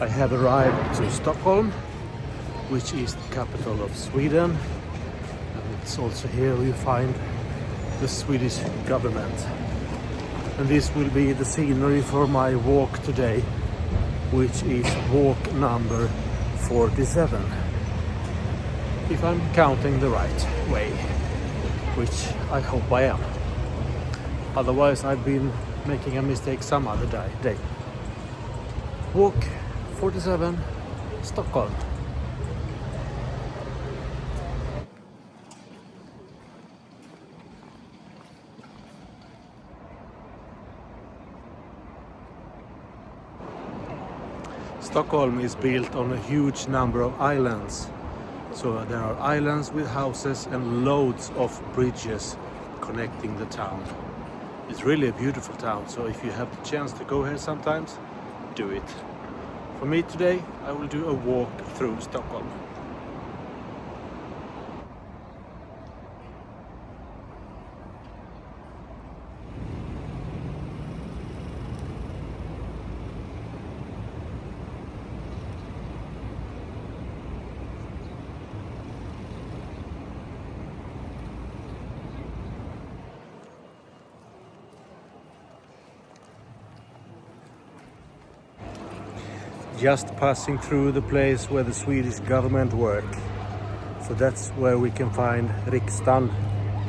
I have arrived to Stockholm, which is the capital of Sweden, and it's also here you find the Swedish government. And this will be the scenery for my walk today, which is walk number 47, if I'm counting the right way, which I hope I am. Otherwise I've been making a mistake some other day. Walk 47, Stockholm. Stockholm is built on a huge number of islands. So there are islands with houses and loads of bridges connecting the town. It's really a beautiful town, so if you have the chance to go here sometimes, do it. For me today, I will do a walk through Stockholm. Just passing through the place where the Swedish government work. So that's where we can find Riksdagen,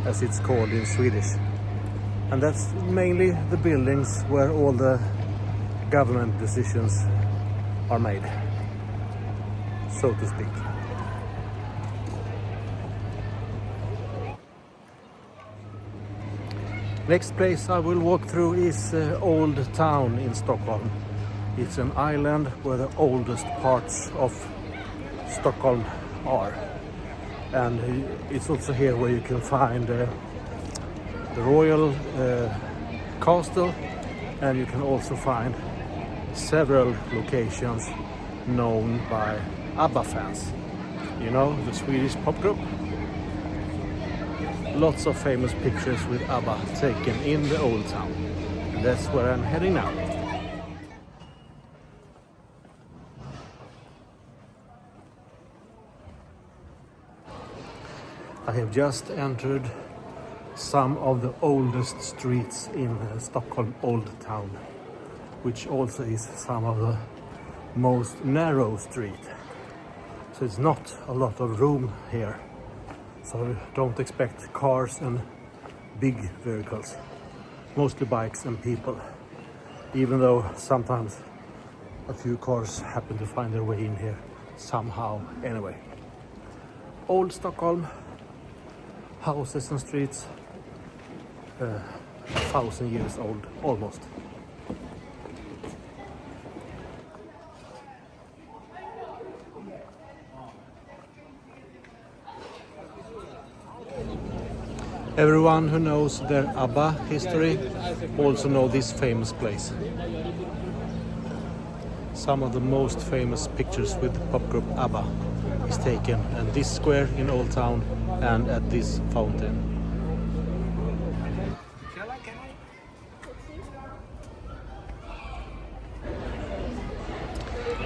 as it's called in Swedish. And that's mainly the buildings where all the government decisions are made, so to speak. Next place I will walk through is Old Town in Stockholm. It's an island where the oldest parts of Stockholm are. And it's also here where you can find the royal castle, and you can also find several locations known by ABBA fans. You know, the Swedish pop group? Lots of famous pictures with ABBA taken in the Old Town. And that's where I'm heading now. I have just entered some of the oldest streets in Stockholm Old Town, which also is some of the most narrow street. So it's not a lot of room here. So don't expect cars and big vehicles, mostly bikes and people, even though sometimes a few cars happen to find their way in here somehow anyway. Old Stockholm. Houses and streets, 1,000 years old, almost. Everyone who knows their ABBA history also know this famous place. Some of the most famous pictures with the pop group ABBA is taken in this square in Old Town and at this fountain.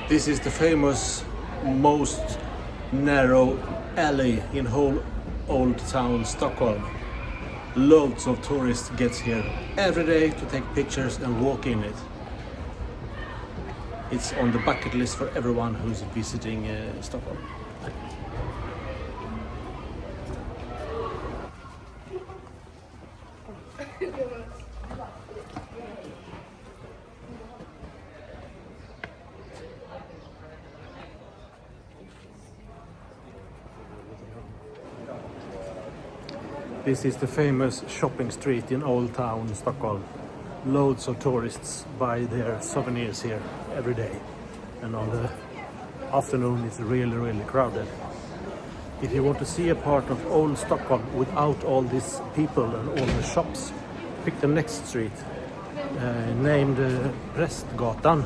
This is the famous, most narrow alley in whole Old Town Stockholm. Loads of tourists get here every day to take pictures and walk in it. It's on the bucket list for everyone who's visiting Stockholm. This is the famous shopping street in Old Town, Stockholm. Loads of tourists buy their souvenirs here every day. And on the afternoon it's really crowded. If you want to see a part of old Stockholm without all these people and all the shops, pick the next street, named Prästgatan.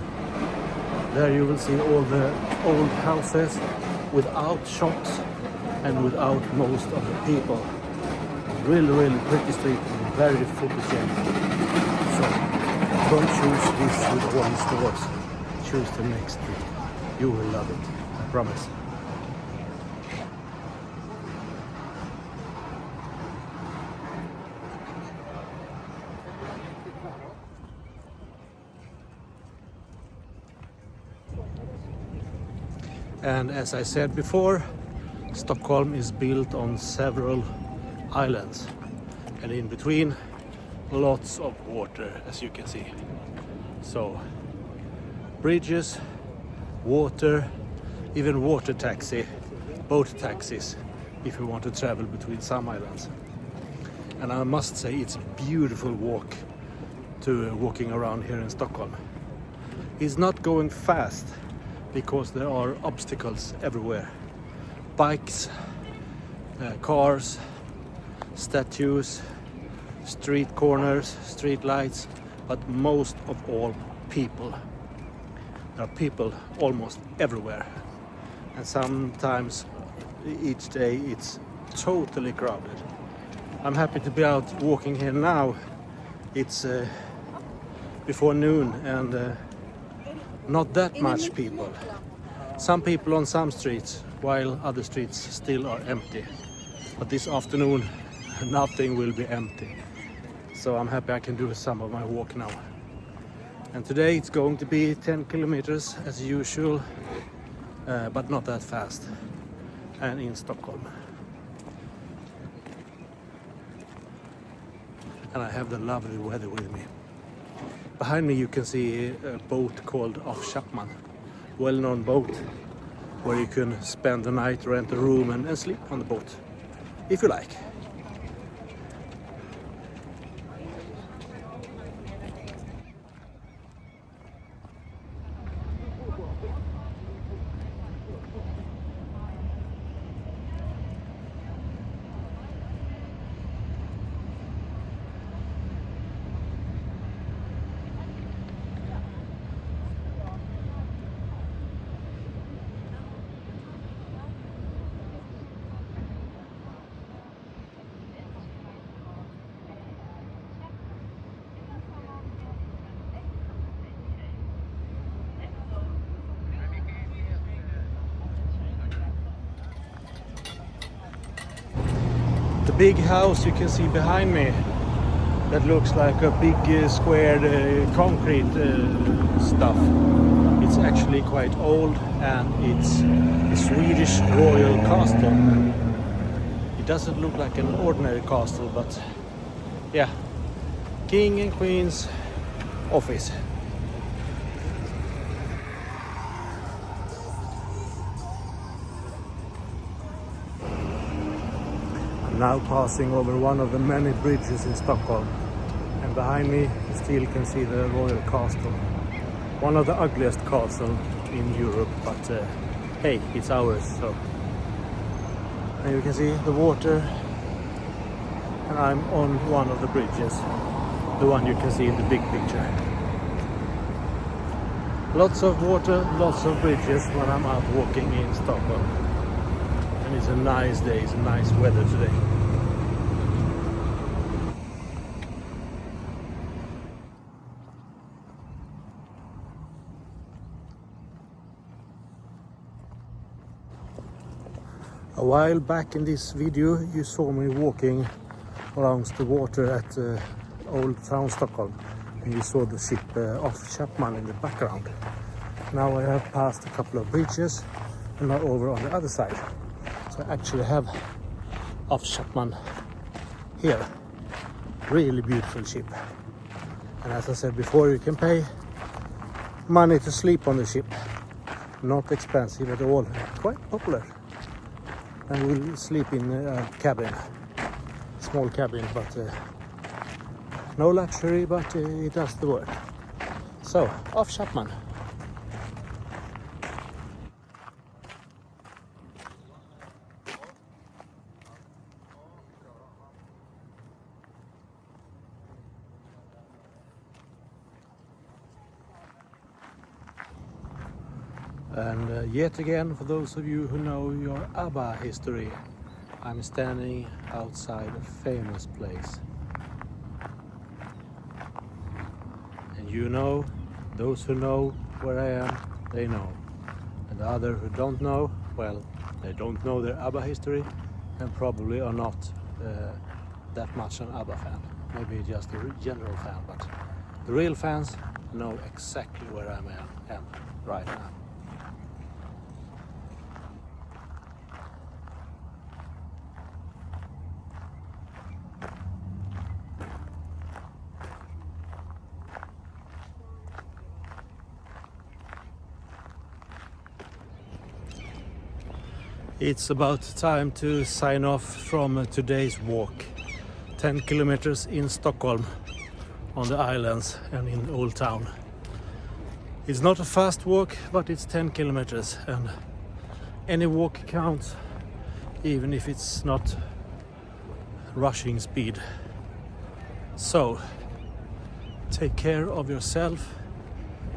There you will see all the old houses without shops and without most of the people. Really pretty street and very photogenic. So don't choose this with one stores. Choose the next street. You will love it, I promise. And as I said before, Stockholm is built on several islands, and in between lots of water, as you can see. So bridges, water, even water taxi, boat taxis if you want to travel between some islands. And I must say it's a beautiful walk to walking around here in Stockholm. It's not going fast because there are obstacles everywhere. Bikes, cars, statues, street corners, street lights, but most of all people. There are people almost everywhere, and sometimes each day it's totally crowded. I'm happy to be out walking here now. It's before noon and not that much people. Some people on some streets, while other streets still are empty. But this afternoon nothing will be empty. So I'm happy I can do some of my walk now. And today it's going to be 10 kilometers as usual, but not that fast. And in Stockholm. And I have the lovely weather with me. Behind me you can see a boat called Af Chapman. Well-known boat where you can spend the night, rent a room and sleep on the boat, if you like. The big house you can see behind me, that looks like a big squared concrete stuff. It's actually quite old, and it's the Swedish royal castle. It doesn't look like an ordinary castle, but yeah, king and queen's office. Now passing over one of the many bridges in Stockholm, and behind me you still can see the royal castle, one of the ugliest castles in Europe, but hey, it's ours. So, and you can see the water, and I'm on one of the bridges, the one you can see in the big picture. Lots of water, lots of bridges when I'm out walking in Stockholm. And it's a nice day, it's a nice weather today. A while back in this video you saw me walking around the water at Old Town Stockholm, and you saw the ship Af Chapman in the background. Now I have passed a couple of bridges and now over on the other side. So I actually have Af Chapman here. Really beautiful ship. And as I said before, you can pay money to sleep on the ship. Not expensive at all, quite popular. And we'll sleep in a cabin, small cabin, but no luxury, but it does the work. So, Af Chapman. And yet again, for those of you who know your ABBA history, I'm standing outside a famous place. And you know, those who know where I am, they know. And the other who don't know, well, they don't know their ABBA history and probably are not that much an ABBA fan. Maybe just a general fan, but the real fans know exactly where I am right now. It's about time to sign off from today's walk. 10 kilometers in Stockholm, on the islands and in Old Town. It's not a fast walk, but it's 10 kilometers and any walk counts, even if it's not rushing speed. So, take care of yourself,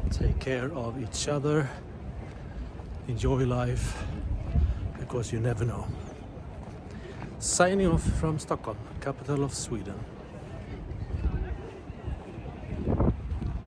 take care of each other, enjoy life, because you never know. Signing off from Stockholm, capital of Sweden.